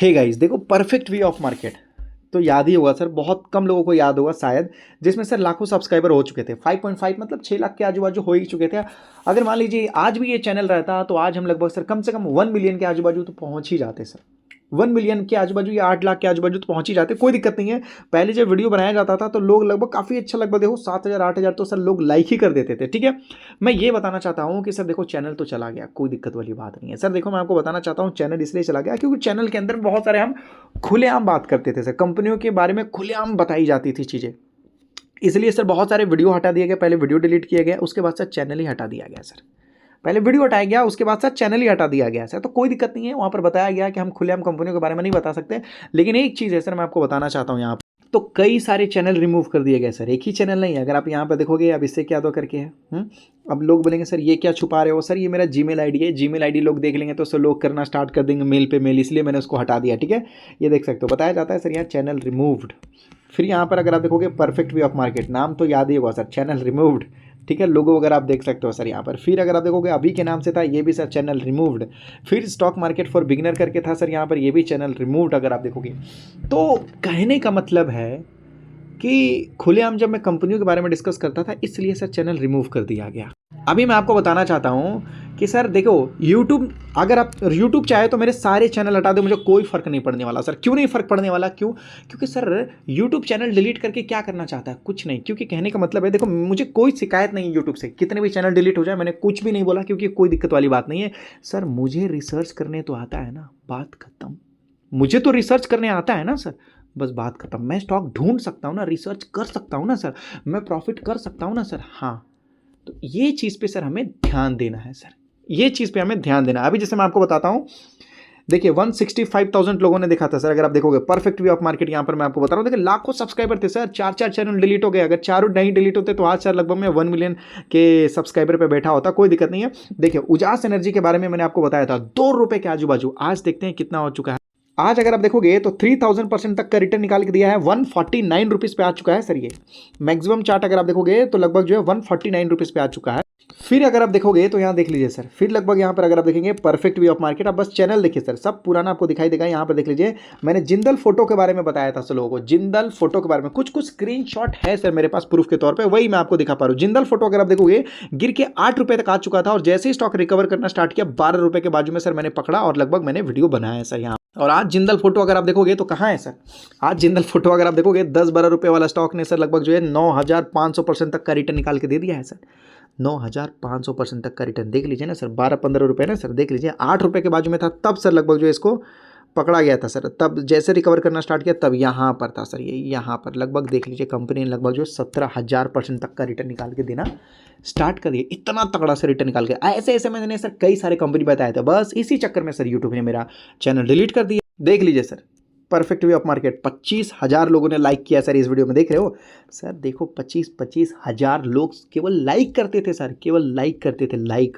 Hey guys, देखो perfect way of market तो याद ही होगा सर, बहुत कम लोगों को याद होगा शायद, जिसमें सर लाखों सब्सक्राइबर हो चुके थे। 5.5 मतलब 6 लाख के आजू बाजू हो ही चुके थे। अगर मान लीजिए आज भी ये चैनल रहता तो आज हम लगभग सर कम से कम 1 मिलियन के आजू बाजू तो पहुंच ही जाते सर। 1 मिलियन के आजू बाजू या 8 लाख के आजू बाजू तो पहुंच ही जाते, कोई दिक्कत नहीं है। पहले जब वीडियो बनाया जाता था तो लोग लगभग काफ़ी अच्छा, लगभग देखो 7,000 8,000 तो सर लोग लाइक ही कर देते थे। ठीक है, मैं ये बताना चाहता हूँ कि सर देखो चैनल तो चला गया, कोई दिक्कत वाली बात नहीं है सर। देखो मैं आपको बताना चाहता हूँ चैनल इसलिए चला गया क्योंकि चैनल के अंदर बहुत सारे हम खुलेआम बात करते थे सर, कंपनियों के बारे में खुलेआम बताई जाती थी चीज़ें, इसलिए सर बहुत सारे वीडियो हटा दिए गए। पहले वीडियो डिलीट किया गया, उसके बाद सर चैनल ही हटा दिया गया सर। पहले वीडियो हटाया गया, उसके बाद सर चैनल ही हटा दिया गया सर। तो कोई दिक्कत नहीं है, वहाँ पर बताया गया कि हम खुलेआम कंपनियों के बारे में नहीं बता सकते। लेकिन एक चीज़ है सर, मैं आपको बताना चाहता हूँ यहाँ पर, तो कई सारे चैनल रिमूव कर दिए गए सर, एक ही चैनल नहीं है। अगर आप यहाँ पर देखोगे अब इससे क्या दो करके है, अब लोग बोलेंगे सर ये क्या छुपा रहे हो, सर ये मेरा जीमेल आईडी है, जीमेल आईडी लोग देख लेंगे तो सर लोग करना स्टार्ट कर देंगे मेल पे मेल, इसलिए मैंने उसको हटा दिया। ठीक है, ये देख सकते हो, बताया जाता है सर यहाँ चैनल रिमूव्ड। फिर यहाँ पर अगर आप देखोगे परफेक्ट वे ऑफ मार्केट, नाम तो याद ही होगा सर, चैनल रिमूव्ड। ठीक है, लोगो वगैरह आप देख सकते हो सर यहाँ पर। फिर अगर आप देखोगे अभी के नाम से था, ये भी सर चैनल रिमूव्ड। फिर स्टॉक मार्केट फॉर बिगिनर करके था सर यहाँ पर, ये भी चैनल रिमूव्ड अगर आप देखोगे। तो कहने का मतलब है कि खुलेआम जब मैं कंपनियों के बारे में डिस्कस करता था, इसलिए सर चैनल रिमूव कर दिया गया। अभी मैं आपको बताना चाहता हूँ कि सर देखो यूट्यूब, अगर आप यूट्यूब चाहे तो मेरे सारे चैनल हटा दो, मुझे कोई फर्क नहीं पड़ने वाला सर। क्यों नहीं फर्क पड़ने वाला, क्यों? क्योंकि सर यूट्यूब चैनल डिलीट करके क्या करना चाहता है, कुछ नहीं। क्योंकि कहने का मतलब है, देखो मुझे कोई शिकायत नहीं है यूट्यूब से, कितने भी चैनल डिलीट हो जाए, मैंने कुछ भी नहीं बोला, क्योंकि कोई दिक्कत वाली बात नहीं है सर। मुझे रिसर्च करने तो आता है ना, बात खत्म। मुझे तो रिसर्च करने आता है ना सर, बस बात खत्म। मैं स्टॉक ढूंढ सकता हूँ ना, रिसर्च कर सकता हूँ ना सर, मैं प्रॉफिट कर सकता हूँ ना सर। हाँ, तो ये चीज़ पे सर हमें ध्यान देना है सर, ये चीज़ पे हमें ध्यान देना है। अभी जैसे मैं आपको बताता हूँ, देखिए 165,000 लोगों ने देखा था सर। अगर आप देखोगे परफेक्ट वे ऑफ मार्केट, यहाँ पर मैं आपको बता रहा हूँ, देखिए लाखों सब्सक्राइबर थे सर। 4 चैनल डिलीट हो गए, अगर चारों नहीं डिलीट होते तो आज सर लगभग मैं 1 मिलियन के सब्सक्राइबर पे बैठा होता, कोई दिक्कत नहीं है। देखिए उजास एनर्जी के बारे में मैंने आपको बताया था, 2 रुपए के आजू बाजू, आज देखते हैं कितना हो चुका है। आज अगर आप देखोगे तो 3000% तक का रिटर्न निकाल के दिया है, 149 रुपीज़ पे आ चुका है सर। ये मैक्सिमम चार्ट अगर आप देखोगे तो लगभग जो है 149 रुपीज़ पे आ चुका है। फिर अगर आप देखोगे तो यहाँ देख लीजिए सर, फिर लगभग यहाँ पर अगर आप देखेंगे परफेक्ट वे ऑफ मार्केट, आप बस चैनल देखिए सर, सब पुराना आपको दिखाई देगा। यहाँ पर देख लीजिए, मैंने जिंदल फोटो के बारे में बताया था सर लोगों को, जिंदल फोटो के बारे में कुछ स्क्रीनशॉट है सर मेरे पास प्रूफ के तौर पर, वही मैं आपको दिखा पा रहा हूँ। जिंदल फोटो अगर आप देखोगे गिर के 8 रुपये तक आ चुका था, और जैसे ही स्टॉक रिकवर करना स्टार्ट किया 12 रुपये के बाजू में सर मैंने पकड़ा, और लगभग मैंने वीडियो बनाया है सर यहाँ। और आज जिंदल फोटो अगर आप देखोगे तो कहाँ है सर, आज जिंदल फोटो अगर आप देखोगे 10-12 रुपये वाला स्टॉक ने सर लगभग जो है 9,500% तक का रिटर्न निकाल के दे दिया है सर। 9,500% तक का रिटर्न देख लीजिए ना सर, 12-15 रुपये ना सर, देख लीजिए 8 रुपये के बाजू में था तब सर लगभग जो है इसको पकड़ा गया था सर। तब जैसे रिकवर करना स्टार्ट किया तब यहाँ पर था सर, ये यहाँ पर लगभग देख लीजिए कंपनी ने लगभग जो 17,000% तक का रिटर्न निकाल के देना स्टार्ट कर दिया। इतना तगड़ा से रिटर्न निकाल के, ऐसे ऐसे मैंने सर कई सारे कंपनी बताए थे, बस इसी चक्कर में सर यूट्यूब ने मेरा चैनल डिलीट कर दिया। देख लीजिए sir perfect way of market, 25,000 लोगों ने लाइक किया सर इस वीडियो में, देख रहे हो सर। देखो 25,000 लोग केवल लाइक करते थे सर, केवल लाइक करते थे, लाइक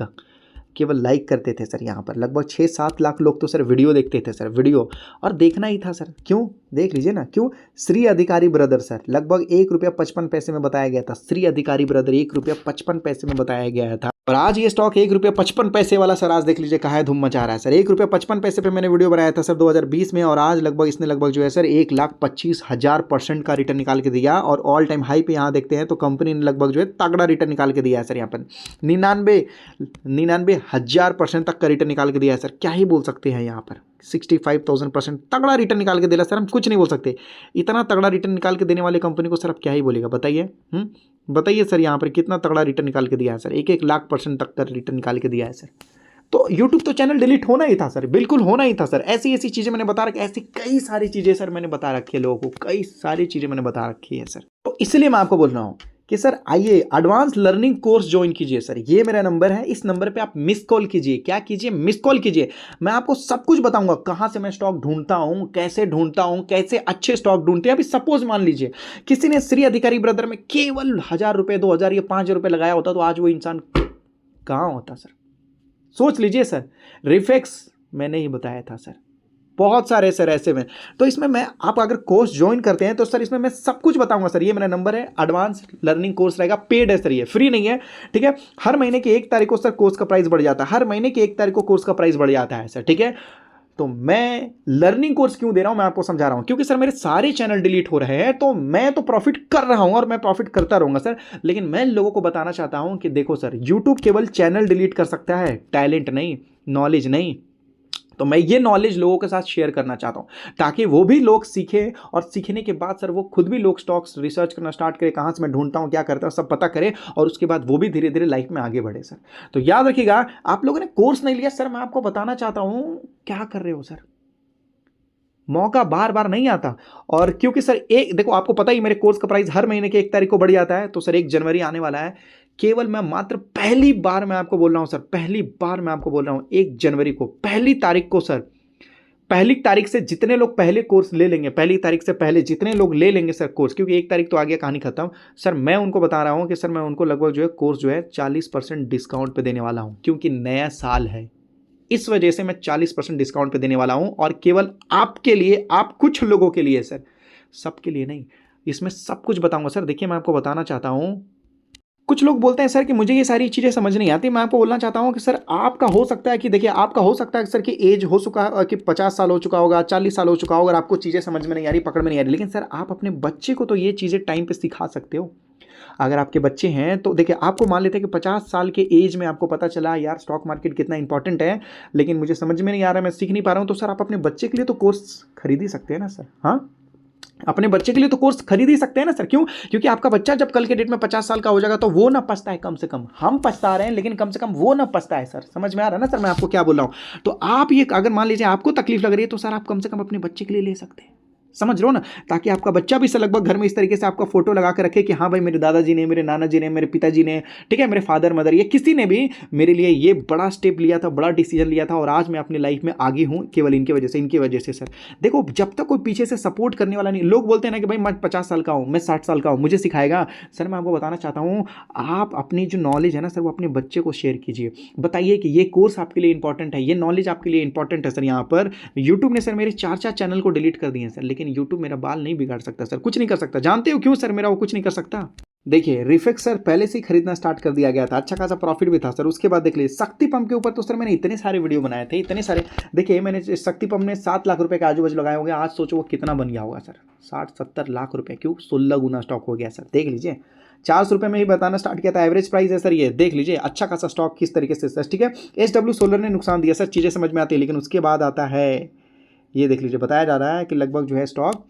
केवल लाइक करते थे सर। यहाँ पर लगभग 6-7 लाख लोग तो सर वीडियो देखते थे सर, वीडियो और देखना ही था सर। क्यों, देख लीजिए ना, क्यों? श्री अधिकारी ब्रदर सर, लगभग 1 रुपया 55 पैसे में बताया गया था। श्री अधिकारी ब्रदर 1 रुपया 55 पैसे में बताया गया था, और आज ये स्टॉक 1 रुपया 55 पैसे वाला सर, आज देख लीजिए कहाँ है, धूम मचा रहा है सर। 1 रुपया 55 पैसे पे मैंने वीडियो बनाया था सर 2020 में, और आज लगभग इसने लगभग जो है सर 1,25,000% का रिटर्न निकाल के दिया, और ऑल टाइम हाई पे यहाँ देखते हैं तो कंपनी ने लगभग जो है तगड़ा रिटर्न निकाल के दिया है सर। यहाँ पर 99,000% तक का रिटर्न निकाल के दिया है सर। क्या ही बोल सकते हैं यहाँ पर, 65,000% तगड़ा रिटर्न निकाल के दिला सर, हम कुछ नहीं बोल सकते। इतना तगड़ा रिटर्न निकाल के देने वाले कंपनी को सर आप क्या ही बोलेगा, बताइए। बताइए सर यहाँ पर कितना तगड़ा रिटर्न निकाल के दिया है सर, 1-1 लाख % तक का रिटर्न निकाल के दिया है सर। तो YouTube तो चैनल डिलीट होना ही था सर, बिल्कुल होना ही था सर। ऐसी ऐसी चीज़ें मैंने बता रखी, ऐसी कई सारी चीज़ें सर मैंने बता रखी है लोगों को, कई सारी चीज़ें मैंने बता रखी है सर। तो इसलिए मैं आपको बोल रहा हूँ कि सर आइए एडवांस लर्निंग कोर्स ज्वाइन कीजिए सर। ये मेरा नंबर है, इस नंबर पे आप मिस कॉल कीजिए। क्या कीजिए? मिस कॉल कीजिए। मैं आपको सब कुछ बताऊंगा, कहाँ से मैं स्टॉक ढूंढता हूँ, कैसे ढूंढता हूँ, कैसे अच्छे स्टॉक ढूंढते हैं। अभी सपोज मान लीजिए किसी ने श्री अधिकारी ब्रदर में केवल 1,000 रुपये, 2,000 या 5,000 रुपये लगाया होता तो आज वो इंसान कहाँ होता सर? सोच लीजिए सर। रिफेक्स मैंने ही बताया था सर, बहुत सारे सर ऐसे में। तो इसमें मैं, आप अगर कोर्स ज्वाइन करते हैं तो सर इसमें मैं सब कुछ बताऊंगा सर। ये मेरा नंबर है, एडवांस लर्निंग कोर्स रहेगा, पेड है सर, ये फ्री नहीं है, ठीक है। हर महीने की 1 तारीख को सर कोर्स का प्राइस बढ़ जाता है, हर महीने की 1 तारीख को कोर्स का प्राइस बढ़ जाता है सर, ठीक है। तो मैं लर्निंग कोर्स क्यों दे रहा हूं, मैं आपको समझा रहा हूं, क्योंकि सर मेरे सारे चैनल डिलीट हो रहे हैं, तो मैं तो प्रॉफिट कर रहा हूं और मैं प्रॉफिट करता रहूंगा सर। लेकिन मैं लोगों को बताना चाहता हूं कि देखो सर, यूट्यूब केवल चैनल डिलीट कर सकता है, टैलेंट नहीं, नॉलेज नहीं। तो मैं ये नॉलेज लोगों के साथ शेयर करना चाहता हूं ताकि वो भी लोग सीखें, और सीखने के बाद सर वो खुद भी लोग स्टॉक्स रिसर्च करना स्टार्ट करें, कहां से मैं ढूंढता हूं, क्या करता हूं, सब पता करें, और उसके बाद वो भी धीरे धीरे लाइफ में आगे बढ़े सर। तो याद रखिएगा, आप लोगों ने कोर्स नहीं लिया सर, मैं आपको बताना चाहता हूं क्या कर रहे हो सर, मौका बार बार नहीं आता। और क्योंकि सर एक देखो, आपको पता ही मेरे कोर्स का प्राइस हर महीने के 1 तारीख को बढ़ जाता है, तो सर 1 जनवरी आने वाला है, केवल मैं मात्र पहली बार मैं आपको बोल रहा हूं सर, पहली बार मैं आपको बोल रहा हूं 1 जनवरी को, पहली तारीख को सर, पहली तारीख से जितने लोग पहले कोर्स ले लेंगे, पहली तारीख से पहले जितने लोग ले लेंगे सर कोर्स, क्योंकि 1 तारीख तो आ गया, कहानी खत्म सर, मैं उनको बता रहा हूं कि सर मैं उनको लगभग जो है कोर्स जो है 40% डिस्काउंट पे देने वाला हूं, क्योंकि नया साल है, इस वजह से मैं 40% डिस्काउंट पे देने वाला हूं, और केवल आपके लिए, आप कुछ लोगों के लिए सर, सबके लिए नहीं, इसमें सब कुछ बताऊंगा सर। देखिए मैं आपको बताना चाहता हूं, कुछ लोग बोलते हैं सर कि मुझे ये सारी चीज़ें समझ नहीं आती, मैं आपको बोलना चाहता हूं कि सर आपका हो सकता है कि देखिए, आपका हो सकता है सर कि एज हो चुका, कि 50 साल हो चुका होगा, 40 साल हो चुका होगा, और आपको चीज़ें समझ में नहीं आ रही, पकड़ में नहीं आ रही, लेकिन सर आप अपने बच्चे को तो ये चीज़ें टाइम पे सिखा सकते हो। अगर आपके बच्चे हैं तो देखिए, आपको मान लेते हैं कि 50 साल के एज में आपको पता चला यार स्टॉक मार्केट कितना इंपॉर्टेंट है, लेकिन मुझे समझ में नहीं आ रहा है, मैं सीख नहीं पा रहा हूं, तो सर आप अपने बच्चे के लिए तो कोर्स खरीद ही सकते हैं ना सर। हाँ, अपने बच्चे के लिए तो कोर्स खरीद ही सकते हैं ना सर। क्यों? क्योंकि आपका बच्चा जब कल के डेट में 50 साल का हो जाएगा तो वो ना पछता है, कम से कम हम पछता रहे हैं, लेकिन कम से कम वो ना पछता है सर। समझ में आ रहा है ना सर मैं आपको क्या बोल रहा हूं? तो आप ये, अगर मान लीजिए आपको तकलीफ लग रही है, तो सर आप कम से कम अपने बच्चे के लिए ले सकते हैं। समझ रहे हो ना? ताकि आपका बच्चा भी लगभग घर में इस तरीके से आपका फोटो लगा के रखे कि हाँ भाई, मेरे दादाजी ने, मेरे नाना जी ने, मेरे पिताजी ने, ठीक है, मेरे फादर मदर, ये किसी ने भी मेरे लिए ये बड़ा स्टेप लिया था, बड़ा डिसीजन लिया था, और आज मैं अपनी लाइफ में आगे हूँ केवल इनकी वजह से, इनकी वजह से सर। देखो, जब तक कोई पीछे से सपोर्ट करने वाला नहीं, लोग बोलते हैं ना कि भाई मैं 50 साल का हूँ, मैं 60 साल का हूँ, मुझे सिखाएगा। सर मैं आपको बताना चाहता हूँ, आप अपनी जो नॉलेज है ना सर, वो अपने बच्चे को शेयर कीजिए, बताइए कि ये कोर्स आपके लिए इंपॉर्टेंट है, ये नॉलेज आपके लिए इंपॉर्टेंट है सर। यहाँ पर यूट्यूब ने सर मेरे 4 चैनल को डिलीट कर दिए हैं सर, लेकिन यूट्यूब मेरा बाल नहीं बिगाड़ सकता सर, कुछ नहीं कर सकता। जानते हो क्यों सर? मेरा वो कुछ नहीं कर सकता। देखिए, रिफेक्स सर पहले से ही खरीदना स्टार्ट कर दिया गया था, अच्छा खासा प्रॉफिट भी था सर। उसके बाद देख लीजिए, शक्ति पंप के ऊपर तो सर मैंने इतने सारे वीडियो बनाए थे, इतने सारे। देखिए, मैंने शक्ति पंप में 7 लाख रुपए के आजू बाजू लगाए होंगे, आज सोचो वो कितना बन गया होगा सर, 60-70 लाख रुपए। क्यों? 16 गुना स्टॉक हो गया सर। देख लीजिए, 400 रुपये में ही बताना स्टार्ट किया था, एवरेज प्राइस है सर ये, देख लीजिए अच्छा खासा स्टॉक किस तरीके से सर। ठीक है, SW सोलर ने नुकसान दिया सर, चीज़ें समझ में आती है, लेकिन उसके बाद आता है ये, देख लीजिए, बताया जा रहा है कि लगभग जो है stock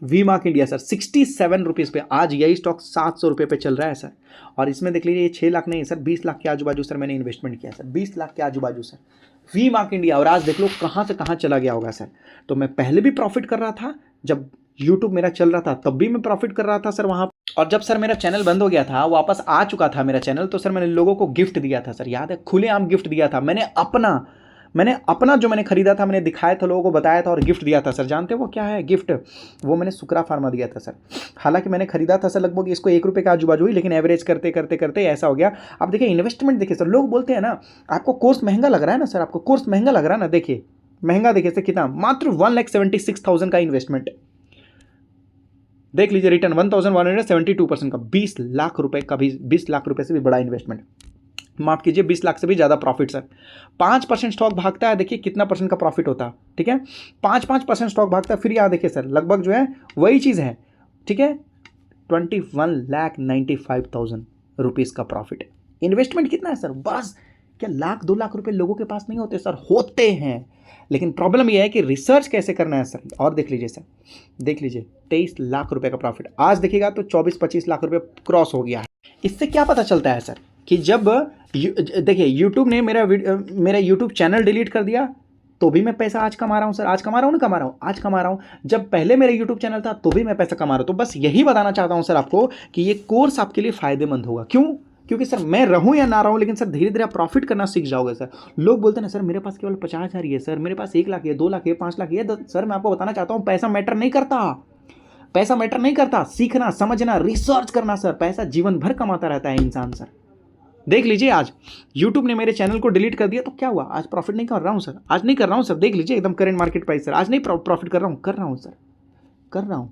V Marc India sir 67 rupees पे, आज यही स्टॉक 700 रुपये पे चल रहा है सर। और इसमें देख लीजिए, ये 6 लाख नहीं सर, 20 लाख के आजू बाजू सर मैंने इन्वेस्टमेंट किया सर, 20 लाख के आजू बाजू सर, वी मार्क इंडिया। और आज देख लो कहाँ से कहाँ चला गया होगा सर। तो मैं पहले भी प्रॉफिट कर रहा था, जब यूट्यूब मेरा चल रहा था तब भी मैं प्रॉफिट कर रहा था सर वहाँ। और जब सर मेरा चैनल बंद हो गया था, वापस आ चुका था मेरा चैनल, तो सर मैंने लोगों को गिफ्ट दिया था सर, याद है, खुलेआम गिफ्ट दिया था। मैंने अपना जो मैंने खरीदा था, मैंने दिखाया था, लोगों को बताया था और गिफ्ट दिया था सर। जानते हो वो क्या है गिफ्ट? वो मैंने सुकरा फार्मा दिया था सर। हालांकि मैंने खरीदा था सर लगभग इसको 1 रुपये का आजू बाजू ही, लेकिन एवरेज करते करते करते ऐसा हो गया। अब देखिए, इन्वेस्टमेंट देखिए सर, लोग बोलते हैं ना आपको कोर्स महंगा लग रहा है ना सर, आपको कोर्स महंगा लग रहा है ना, देखिए महंगा, देखिए सर कितना, मात्र 1,76,000 का इन्वेस्टमेंट। देख लीजिए रिटर्न 1172% का, 20 लाख रुपए का भी, 20 लाख रुपए से भी बड़ा इन्वेस्टमेंट, माफ कीजिए 20 लाख से भी ज़्यादा प्रॉफिट सर। 5% स्टॉक भागता है, देखिए कितना परसेंट का प्रॉफिट होता है। ठीक है, 5% स्टॉक भागता है, फिर यहाँ देखिए सर लगभग जो है वही चीज़ है। ठीक है, 21,95,000 रुपीज़ का प्रॉफिट। इन्वेस्टमेंट कितना है सर? बस क्या 1,00,000-2 लाख रुपए लोगों के पास नहीं होते सर? होते हैं, लेकिन प्रॉब्लम यह है कि रिसर्च कैसे करना है सर। और देख लीजिए सर, देख लीजिए 23 लाख रुपए का प्रॉफिट, आज देखिएगा तो 24-25 लाख रुपए क्रॉस हो गया है। इससे क्या पता चलता है सर कि जब देखिए यूट्यूब ने मेरा यूट्यूब चैनल डिलीट कर दिया, तो भी मैं पैसा आज कमा रहा हूं सर। आज कमा रहा हूं ना, कमा रहा हूं, आज कमा रहा हूं। जब पहले मेरा यूट्यूब चैनल था तो भी मैं पैसा कमा रहा हूं। तो बस यही बताना चाहता हूं सर आपको कि ये कोर्स आपके लिए फायदेमंद होगा। क्यों? क्योंकि सर मैं रहूं या ना रहूं, लेकिन सर धीरे धीरे आप प्रॉफिट करना सीख जाओगे सर। लोग बोलते हैं ना सर मेरे पास केवल 50,000 ही है सर, मेरे पास 1 लाख है, 2 लाख है, 5 लाख है। सर मैं आपको बताना चाहता हूं, पैसा मैटर नहीं करता, पैसा मैटर नहीं करता। सीखना, समझना, रिसर्च करना सर, पैसा जीवन भर कमाता रहता है इंसान सर। देख लीजिए, आज YouTube ने मेरे चैनल को डिलीट कर दिया तो क्या हुआ? आज प्रॉफिट नहीं कर रहा हूं सर, आज नहीं कर रहा हूं सर। देख लीजिए एकदम करंट मार्केट प्राइस सर, आज नहीं प्रॉफिट कर रहा हूं, कर रहा हूं सर, कर रहा हूं।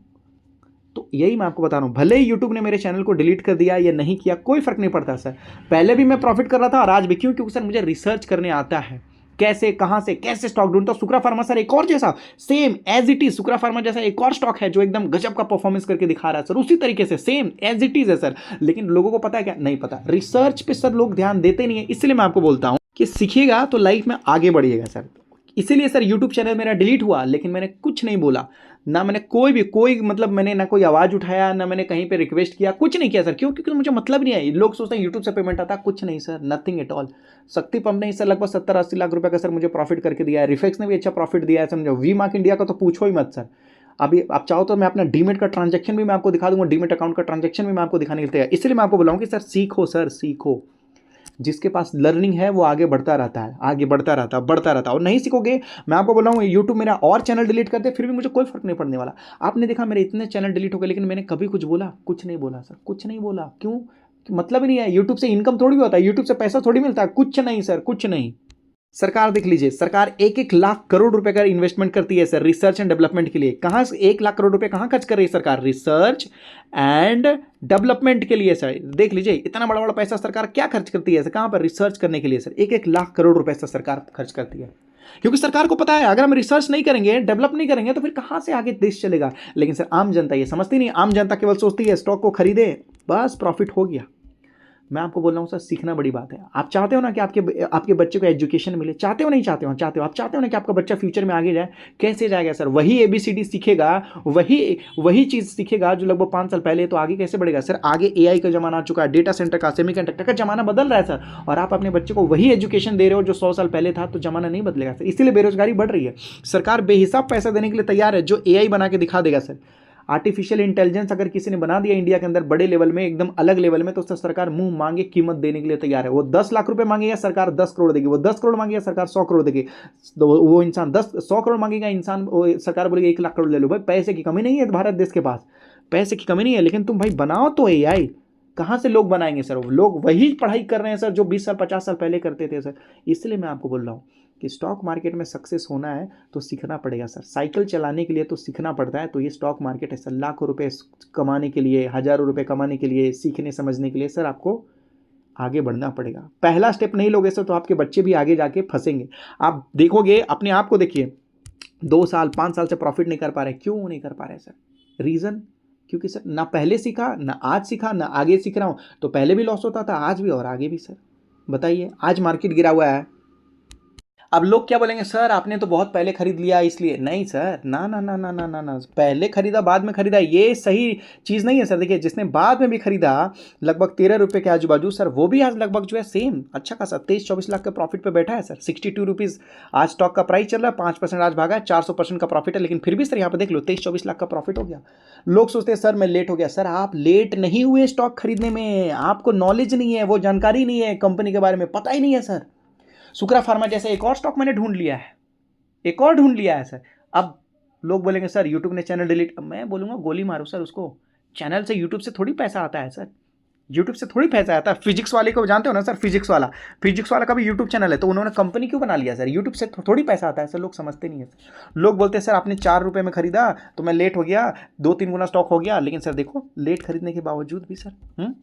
तो यही मैं आपको बता रहा हूं, भले ही YouTube ने मेरे चैनल को डिलीट कर दिया या नहीं किया, कोई फर्क नहीं पड़ता सर। पहले भी मैं प्रॉफिट कर रहा था और आज भी। क्यों? क्योंकि सर मुझे रिसर्च करने आता है, कैसे, कहां से, कैसे स्टॉक ढूंढता हूं। सुक्रा फार्मा सर एक और जैसा same as it is, Sukra pharma जैसा एक और स्टॉक है जो एकदम गजब का परफॉर्मेंस करके दिखा रहा है सर, उसी तरीके से सेम एज इट इज है सर। लेकिन लोगों को पता है क्या? नहीं पता। रिसर्च पे सर लोग ध्यान देते नहीं है। इसलिए मैं आपको बोलता हूं कि सीखिएगा तो लाइफ में आगे बढ़िएगा सर। इसीलिए सर यूट्यूब चैनल मेरा डिलीट हुआ, लेकिन मैंने कुछ नहीं बोला, ना मैंने कोई मतलब मैंने ना कोई आवाज उठाया, ना मैंने कहीं पे रिक्वेस्ट किया, कुछ नहीं किया सर। क्यों? क्योंकि मुझे मतलब नहीं है। लोग सोचते हैं यूट्यूब से पेमेंट आता है, कुछ नहीं सर, नथिंग एट ऑल। शक्ति पंप ने सर लगभग 70-80 लाख रुपए का सर मुझे प्रॉफिट करके दिया है। रिफेक्स ने भी अच्छा प्रॉफिट दिया है सर मुझे। वी मार्क इंडिया का तो पूछो ही मत सर। अभी आप चाहो तो मैं अपना डीमेट का ट्रांजेक्शन भी मैं आपको दिखा दूंगा, डीमेट अकाउंट का ट्रांजेक्शन भी मैं आपको दिखाने के लिए तैयार। इसलिए मैं आपको बुलाऊं कि सर सीखो सर, सीखो। जिसके पास लर्निंग है वो आगे बढ़ता रहता है, आगे बढ़ता रहता है। और नहीं सीखोगे, मैं आपको बोल रहा हूँ यूट्यूब मेरा और चैनल डिलीट कर दे, फिर भी मुझे कोई फर्क नहीं पड़ने वाला। आपने देखा मेरे इतने चैनल डिलीट हो गए, लेकिन मैंने कभी कुछ बोला? कुछ नहीं बोला सर, कुछ नहीं बोला। क्यों? मतलब ही नहीं है। यूट्यूब से इनकम थोड़ी होता है, यूट्यूब से पैसा थोड़ी मिलता है। कुछ नहीं सर, कुछ नहीं। सरकार देख लीजिए, सरकार 1-1 लाख करोड़ रुपए का इन्वेस्टमेंट करती है सर रिसर्च एंड डेवलपमेंट के लिए। कहां से 1 लाख करोड़ रुपए कहां खर्च कर रही है सरकार? रिसर्च एंड डेवलपमेंट के लिए सर। देख लीजिए इतना बड़ा बड़ा पैसा सरकार क्या खर्च करती है सर? कहां पर? रिसर्च करने के लिए सर 1-1 लाख करोड़ रुपए से सरकार खर्च करती है। क्योंकि सरकार को पता है अगर हम रिसर्च नहीं करेंगे, डेवलप नहीं करेंगे, तो फिर कहां से आगे देश चलेगा। लेकिन सर आम जनता ये समझती नहीं। आम जनता केवल सोचती है स्टॉक को खरीदे, बस प्रॉफिट हो गया। मैं आपको बोल रहा हूँ सर, सीखना बड़ी बात है। आप चाहते हो ना कि आपके बच्चे को एजुकेशन मिले? चाहते हो? नहीं चाहते हो? चाहते हो। आप चाहते हो ना कि आपका बच्चा फ्यूचर में आगे जाए? कैसे जाएगा सर? वही ABCD सीखेगा, वही चीज़ सीखेगा जो लगभग 5 साल पहले, तो आगे कैसे बढ़ेगा सर? आगे AI का जमाना आ चुका है, डेटा सेंटर का, सेमीकंडक्टर का जमाना बदल रहा है सर, और आप अपने बच्चे को वही एजुकेशन दे रहे हो जो 100 साल पहले था, तो जमाना नहीं बदलेगा सर। इसीलिए बेरोजगारी बढ़ रही है। सरकार बेहिसाब पैसा देने के लिए तैयार है जो AI बना के दिखा देगा सर। आर्टिफिशियल इंटेलिजेंस अगर किसी ने बना दिया इंडिया के अंदर बड़े लेवल में, एकदम अलग लेवल में, तो उससे सरकार मुंह मांगे कीमत देने के लिए तैयार है। वो 10 लाख रुपए मांगेगा, सरकार 10 करोड़ देगी। वो 10 करोड़ मांगेगा, सरकार 100 करोड़ देगी। तो वो इंसान 100 करोड़ मांगेगा, इंसान सरकार बोलेगी 1 लाख करोड़ ले लो। भाई पैसे की कमी नहीं है भारत देश के पास, पैसे की कमी नहीं है, लेकिन तुम भाई बनाओ तो AI। कहाँ से लोग बनाएंगे सर? लोग वही पढ़ाई कर रहे हैं सर जो 20 साल 50 साल पहले करते थे सर। इसलिए मैं आपको बोल रहा हूँ कि स्टॉक मार्केट में सक्सेस होना है तो सीखना पड़ेगा सर। साइकिल चलाने के लिए तो सीखना पड़ता है। तो ये स्टॉक मार्केट है सर, लाखों रुपए कमाने के लिए, हजारों रुपए कमाने के लिए, सीखने समझने के लिए सर आपको आगे बढ़ना पड़ेगा। पहला स्टेप नहीं लोगे सर तो आपके बच्चे भी आगे जाके फंसेंगे। आप देखोगे, अपने आप को देखिए, 2 साल 5 साल से प्रॉफिट नहीं कर पा रहे। क्यों नहीं कर पा रहे सर? रीजन? क्योंकि सर ना पहले सीखा, ना आज सीखा, ना आगे सीख रहा हूं। तो पहले भी लॉस होता था, आज भी और आगे भी सर। बताइए, आज मार्केट गिरा हुआ है। अब लोग क्या बोलेंगे? सर आपने तो बहुत पहले खरीद लिया इसलिए। नहीं सर, ना ना ना ना ना ना ना, पहले खरीदा बाद में खरीदा ये सही चीज़ नहीं है सर। देखिए जिसने बाद में भी खरीदा लगभग 13 रुपये के आजू बाजू सर, वो भी आज लगभग जो है सेम अच्छा खासा 23-24 लाख के प्रॉफिट पे बैठा है सर। 62 रुपीज़ आज स्टॉक का प्राइस चल रहा है, 5% आज भागा है, 400% का प्रॉफिट है। लेकिन फिर भी सर यहाँ पर देख लो 23-24 लाख का प्रॉफिट हो गया। लोग सोचते हैं सर मैं लेट हो गया। सर आप लेट नहीं हुए स्टॉक खरीदने में, आपको नॉलेज नहीं है, वो जानकारी नहीं है, कंपनी के बारे में पता ही नहीं है सर। सुक्रा फार्मा जैसे एक और स्टॉक मैंने ढूंढ लिया है, एक और ढूंढ लिया है सर। अब लोग बोलेंगे सर यूट्यूब ने चैनल डिलीट। मैं बोलूंगा गोली मारो सर उसको। चैनल से यूट्यूब से थोड़ी पैसा आता है सर, यूट्यूब से थोड़ी पैसा आता है। फिजिक्स वाले को जानते हो ना सर? फिजिक्स वाला का भी यूट्यूब चैनल है, तो उन्होंने कंपनी क्यों बना लिया सर? यूट्यूब से थोड़ी पैसा आता है सर। लोग समझते नहीं है सर। लोग बोलते हैं सर आपने 4 रुपये में खरीदा तो मैं लेट हो गया, 2-3 गुना स्टॉक हो गया। लेकिन सर देखो लेट खरीदने के बावजूद भी सर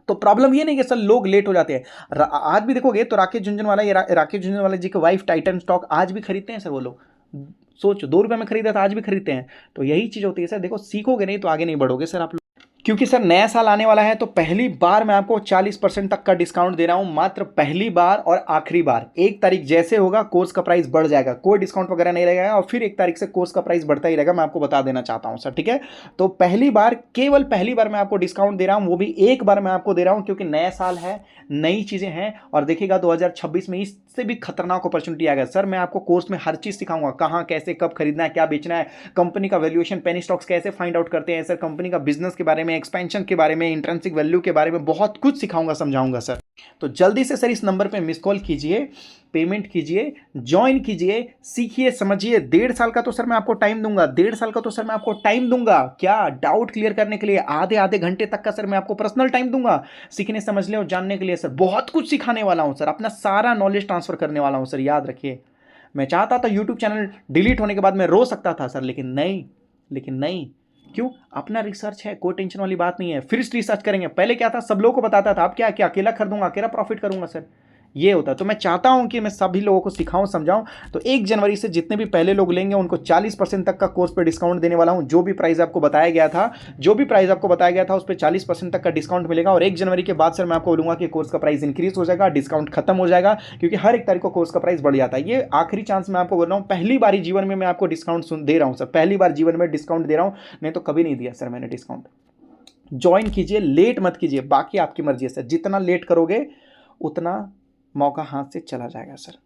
तो प्रॉब्लम ये नहीं कि सर लोग लेट हो जाते हैं। आज भी देखोगे तो राकेश झुनझुनवाला जी की वाइफ टाइटन स्टॉक आज भी खरीदते हैं सर वो लोग। सोचो 2 रुपये में खरीदा था, आज भी खरीदते हैं। तो यही चीज़ होती है सर। देखो सीखोगे नहीं तो आगे नहीं बढ़ोगे सर आप लोग। क्योंकि सर नया साल आने वाला है तो पहली बार मैं आपको 40% तक का डिस्काउंट दे रहा हूं। मात्र पहली बार और आखिरी बार। 1 तारीख जैसे होगा कोर्स का प्राइस बढ़ जाएगा, कोई डिस्काउंट वगैरह नहीं रहेगा, और फिर 1 तारीख से कोर्स का प्राइस बढ़ता ही रहेगा। मैं आपको बता देना चाहता हूं सर, ठीक है? तो पहली बार, केवल पहली बार मैं आपको डिस्काउंट दे रहा हूं, वो भी एक बार मैं आपको दे रहा हूं क्योंकि नया साल है, नई चीजें हैं। और देखिएगा 2026 में इससे भी खतरनाक अपॉर्चुनिटी आएगा सर। मैं आपको कोर्स में हर चीज सिखाऊंगा, कहां कैसे कब खरीदना है, क्या बेचना है, कंपनी का वैल्यूएशन, पेनी स्टॉक्स कैसे फाइंड आउट करते हैं सर, कंपनी का बिजनेस के बारे में, एक्सपेंशन के बारे में, इंट्रिंसिक वैल्यू के बारे में बहुत कुछ सिखाऊंगा, समझाऊंगा सर। तो जल्दी से सर इस नंबर पे मिस कॉल कीजिए, पेमेंट कीजिए, ज्वाइन कीजिए, सीखिए, समझिए। 1.5 साल का तो सर मैं आपको टाइम दूंगा, 1.5 साल का तो सर मैं आपको टाइम दूंगा। क्या डाउट क्लियर करने के लिए आधे घंटे तक का सर मैं आपको पर्सनल टाइम दूंगा, सीखने समझने और जानने के लिए सर। बहुत कुछ सिखाने वाला हूं सर, अपना सारा नॉलेज ट्रांसफर करने वाला हूं सर, याद रखिए। मैं चाहता था यूट्यूब चैनल डिलीट होने के बाद मैं रो सकता था सर, लेकिन नहीं। क्यों? अपना रिसर्च है, कोई टेंशन वाली बात नहीं है। फिर रिसर्च करेंगे। पहले क्या था, सब लोगों को बताता था, अब क्या अकेला खरीदूंगा, अकेला प्रॉफिट करूंगा सर। ये होता है। तो मैं चाहता हूं कि मैं सभी लोगों को सिखाऊं, समझाऊं। तो 1 जनवरी से जितने भी पहले लोग लेंगे उनको 40% तक का कोर्स पे डिस्काउंट देने वाला हूं। जो भी प्राइस आपको बताया गया था उस पर 40% तक का डिस्काउंट मिलेगा। और 1 जनवरी के बाद सर मैं आपको बोलूंगा कि कोर्स का प्राइस इंक्रीज हो जाएगा, डिस्काउंट खत्म हो जाएगा, क्योंकि हर 1 तारीख को कोर्स का प्राइस बढ़ जाता है। ये आखिरी चांस मैं आपको बोल रहा हूं, पहली बार जीवन में मैं आपको डिस्काउंट दे रहा हूं सर, पहली बार जीवन में डिस्काउंट दे रहा हूं, नहीं तो कभी नहीं दिया सर मैंने डिस्काउंट। ज्वाइन कीजिए, लेट मत कीजिए, बाकी आपकी मर्जी है सर, जितना लेट करोगे उतना मौका हाथ से चला जाएगा सर।